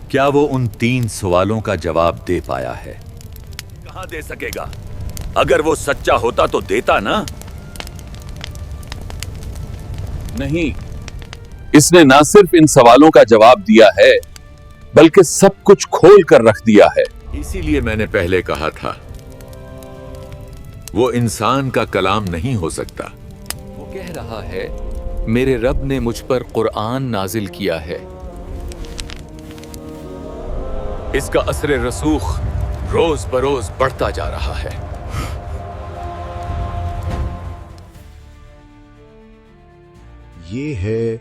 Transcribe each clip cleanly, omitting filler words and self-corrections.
کیا وہ ان 3 سوالوں کا جواب دے پایا ہے؟ کہاں دے سکے گا؟ اگر وہ سچا ہوتا تو دیتا نا۔ نہیں، اس نے نہ صرف ان سوالوں کا جواب دیا ہے بلکہ سب کچھ کھول کر رکھ دیا ہے۔ اسی لیے میں نے پہلے کہا تھا وہ انسان کا کلام نہیں ہو سکتا۔ وہ کہہ رہا ہے میرے رب نے مجھ پر قرآن نازل کیا ہے۔ اس کا اثر رسوخ روز بروز بڑھتا جا رہا ہے۔ یہ ہے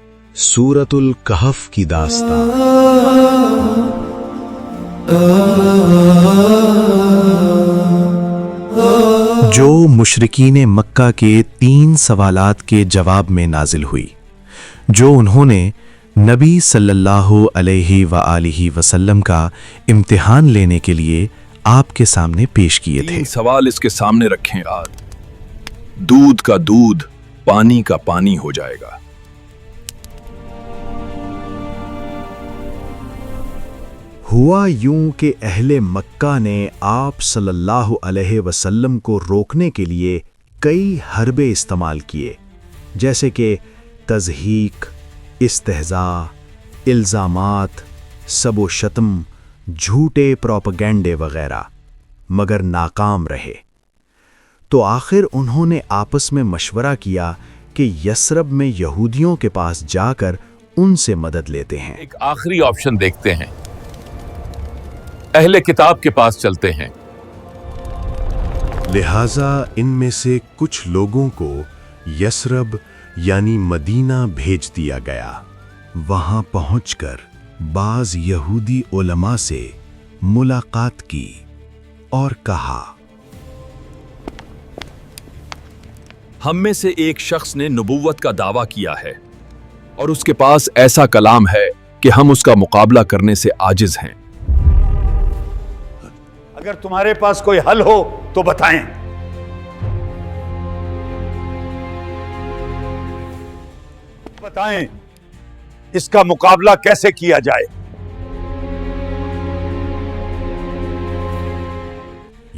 سورۃ الکہف کی داستان۔ جو مشرکین مکہ کے 3 سوالات کے جواب میں نازل ہوئی جو انہوں نے نبی صلی اللہ علیہ وآلہ وسلم کا امتحان لینے کے لیے آپ کے سامنے پیش کیے تھے۔ 3 سوال اس کے سامنے رکھیں آج۔ دودھ کا دودھ پانی کا پانی ہو جائے گا۔ ہوا یوں کہ اہل مکہ نے آپ صلی اللہ علیہ وسلم کو روکنے کے لیے کئی حربے استعمال کیے، جیسے کہ تضحیک، استہزاء، الزامات، سب و شتم، جھوٹے پروپیگنڈے وغیرہ، مگر ناکام رہے۔ تو آخر انہوں نے آپس میں مشورہ کیا کہ یثرب میں یہودیوں کے پاس جا کر ان سے مدد لیتے ہیں۔ ایک آخری آپشن دیکھتے ہیں، اہل کتاب کے پاس چلتے ہیں۔ لہٰذا ان میں سے کچھ لوگوں کو یثرب یعنی مدینہ بھیج دیا گیا۔ وہاں پہنچ کر بعض یہودی علماء سے ملاقات کی اور کہا، ہم میں سے ایک شخص نے نبوت کا دعویٰ کیا ہے اور اس کے پاس ایسا کلام ہے کہ ہم اس کا مقابلہ کرنے سے عاجز ہیں۔ اگر تمہارے پاس کوئی حل ہو تو بتائیں۔ بتائیں اس کا مقابلہ کیسے کیا جائے۔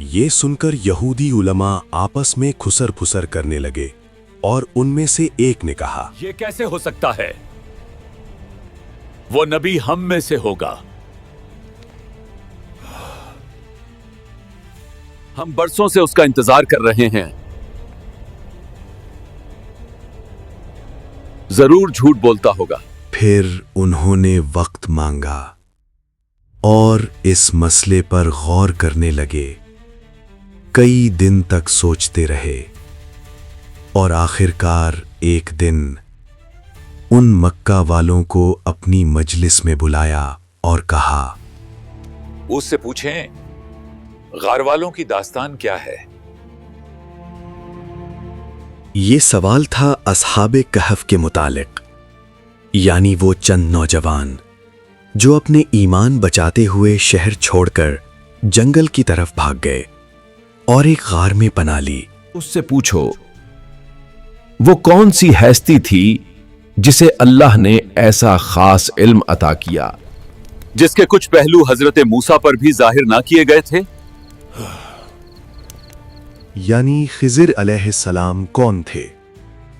یہ سن کر یہودی علماء آپس میں کھسر پھسر کرنے لگے اور ان میں سے ایک نے کہا، یہ کیسے ہو سکتا ہے؟ وہ نبی ہم میں سے ہوگا۔ ہم برسوں سے اس کا انتظار کر رہے ہیں۔ ضرور جھوٹ بولتا ہوگا۔ پھر انہوں نے وقت مانگا اور اس مسئلے پر غور کرنے لگے۔ کئی دن تک سوچتے رہے اور آخرکار ایک دن ان مکہ والوں کو اپنی مجلس میں بلایا اور کہا، اس سے پوچھیں غار والوں کی داستان کیا ہے؟ یہ سوال تھا اصحاب کہف کے متعلق، یعنی وہ چند نوجوان جو اپنے ایمان بچاتے ہوئے شہر چھوڑ کر جنگل کی طرف بھاگ گئے اور ایک غار میں پناہ لی۔ اس سے پوچھو وہ کون سی ہستی تھی جسے اللہ نے ایسا خاص علم عطا کیا جس کے کچھ پہلو حضرت موسیٰ پر بھی ظاہر نہ کیے گئے تھے؟ یعنی خضر علیہ السلام کون تھے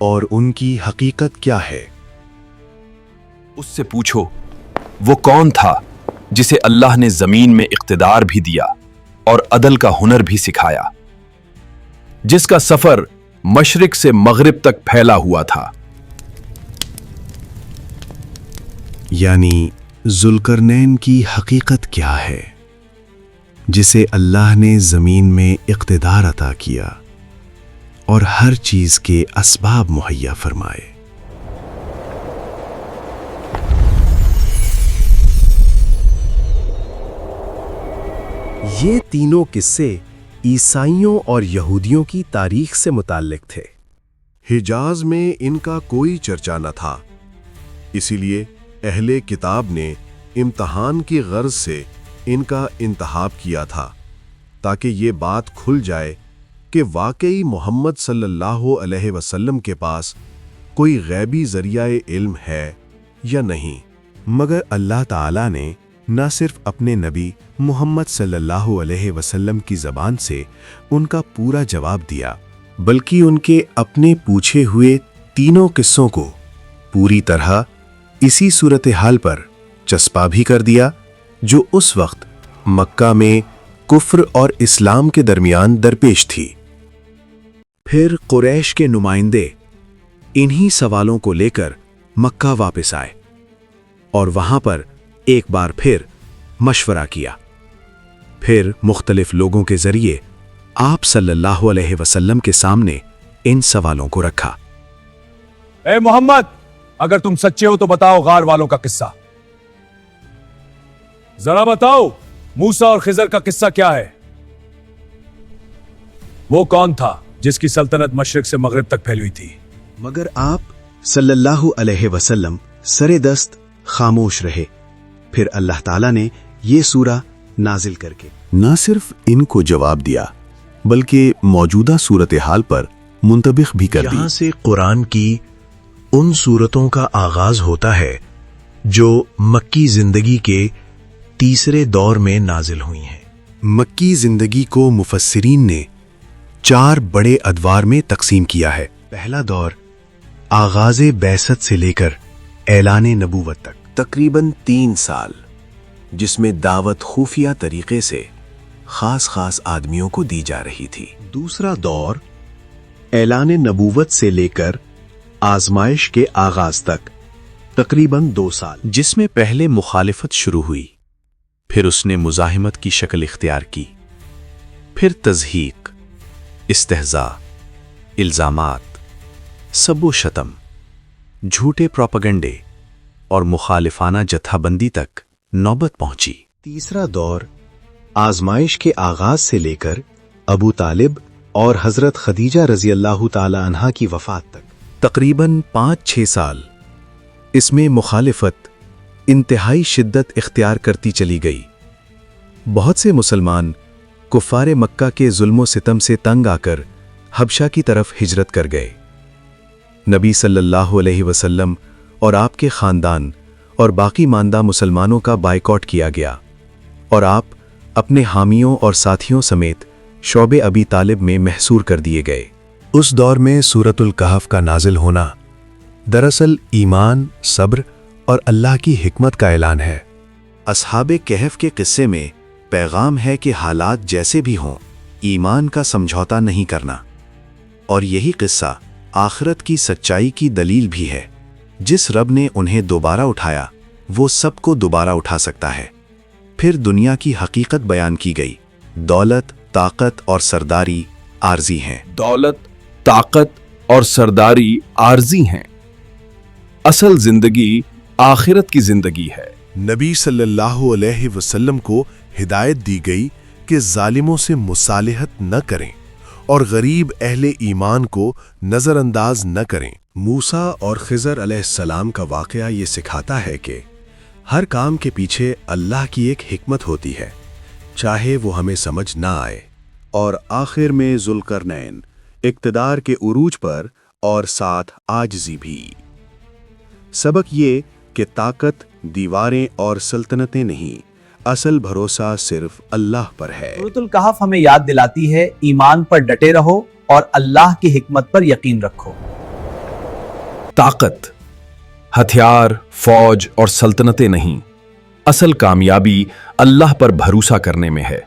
اور ان کی حقیقت کیا ہے؟ اس سے پوچھو وہ کون تھا جسے اللہ نے زمین میں اقتدار بھی دیا اور عدل کا ہنر بھی سکھایا، جس کا سفر مشرق سے مغرب تک پھیلا ہوا تھا؟ یعنی ذوالقرنین کی حقیقت کیا ہے جسے اللہ نے زمین میں اقتدار عطا کیا اور ہر چیز کے اسباب مہیا فرمائے؟ یہ تینوں قصے عیسائیوں اور یہودیوں کی تاریخ سے متعلق تھے۔ حجاز میں ان کا کوئی چرچا نہ تھا، اسی لیے اہل کتاب نے امتحان کی غرض سے ان کا انتخاب کیا تھا تاکہ یہ بات کھل جائے کہ واقعی محمد صلی اللہ علیہ وسلم کے پاس کوئی غیبی ذریعہ علم ہے یا نہیں۔ مگر اللہ تعالیٰ نے न सिर्फ अपने नबी मोहम्मद सल्लल्लाहु अलैहि वसल्लम की ज़बान से उनका पूरा जवाब दिया, बल्कि उनके अपने पूछे हुए तीनों किस्सों को पूरी तरह इसी सूरत हाल पर चस्पा भी कर दिया जो उस वक्त मक्का में कुफ्र और इस्लाम के दरमियान दरपेश थी। फिर कुरैश के नुमाइंदे इन्हीं सवालों को लेकर मक्का वापस आए और वहां पर एक बार फिर मशवरा किया। फिर मुख्तलिफ लोगों के जरिए आप सल्लल्लाहु अलैहि वसल्लम के सामने इन सवालों को रखा। ए मोहम्मद, अगर तुम सच्चे हो तो बताओ गार वालों का किस्सा। जरा बताओ, मूसा और खिजर का किस्सा क्या है? वो कौन था जिसकी सल्तनत मशरिक से मगरिब तक फैली हुई थी? मगर आप सल्लल्लाहु अलैहि वसल्लम सरे दस्त खामोश रहे। फिर अल्लाह ताला ने ये सूरा नाजिल करके न सिर्फ इनको जवाब दिया बल्कि मौजूदा सूरत हाल पर मुंतबिख भी कर दी। यहाँ से कुरान की उन सूरतों का आगाज होता है जो मक्की जिंदगी के तीसरे दौर में नाजिल हुई हैं। मक्की जिंदगी को मुफस्सिरीन ने 4 बड़े अदवार में तकसीम किया है। पहला दौर आगाज़े बैसत से लेकर ऐलाने नबूवत तक, तकरीबन 3 साल, जिसमें दावत खुफिया तरीके से खास आदमियों को दी जा रही थी। दूसरा दौर ऐलाने नबूवत से लेकर आजमाइश के आगाज तक, तकरीबन 2 साल, जिसमें पहले मुखालिफत शुरू हुई, फिर उसने मुजाहिमत की शक्ल इख्तियार की, फिर तज़हीक, इस्तेहज़ा, इल्ज़ामात, सबो शतम, झूठे प्रोपेगेंडे और मुखालिफाना जत्थाबंदी तक नौबत पहुंची। तीसरा दौर आजमाइश के आगाज से लेकर अबू तालिब और हजरत खदीजा रजी अल्लाह ताला अन्हा की वफात तक, तकरीबन 5-6 साल। इसमें मुखालिफत इंतहाई शिद्दत इख्तियार करती चली गई। बहुत से मुसलमान कुफ़ारे मक्का के जुल्म सितम से तंग आकर हबशा की तरफ हिजरत कर गए। नबी सल्लल्लाहु अलैहि वसल्लम और आपके ख़ानदान और बाकी मानदा मुसलमानों का बायकॉट किया गया और आप अपने हामियों और साथियों समेत शौबे अबी तालिब में महसूर कर दिए गए। उस दौर में सूरतुल कहफ का नाजिल होना दरअसल ईमान, सब्र और अल्लाह की हिकमत का ऐलान है। असहाबे कहफ के किस्से में पैगाम है कि हालात जैसे भी हों, ईमान का समझौता नहीं करना। और यही किस्सा आखिरत की सच्चाई की दलील भी है। जिस रब ने उन्हें दोबारा उठाया वो सबको दोबारा उठा सकता है। फिर दुनिया की हकीकत बयान की गई। दौलत, ताकत और सरदारी आर्जी हैं। दौलत, ताकत और सरदारी आर्जी हैं। असल जिंदगी आखिरत की जिंदगी है। नबी सल्लल्लाहु अलैहि वसल्लम को हिदायत दी गई कि जालिमों से मुसालिहत न करें और गरीब अहले ईमान को नज़रअंदाज न करें। मूसा और खिज़र अलैहिस्सलाम का वाक़या ये सिखाता है कि हर काम के पीछे अल्लाह की एक हिकमत होती है, चाहे वो हमें समझ ना आए। और आखिर में ज़ुल्करनैन इक़्तिदार के उरूज पर और साथ आजिज़ी भी। सबक ये कि ताकत, दीवारें और सल्तनतें नहीं, असल भरोसा सिर्फ अल्लाह पर है। सूरतुल कहफ हमें याद दिलाती है ईमान पर डटे रहो और अल्लाह की हिकमत पर यकीन रखो। ताकत, हथियार, फौज और सल्तनतें नहीं, असल कामयाबी अल्लाह पर भरोसा करने में है।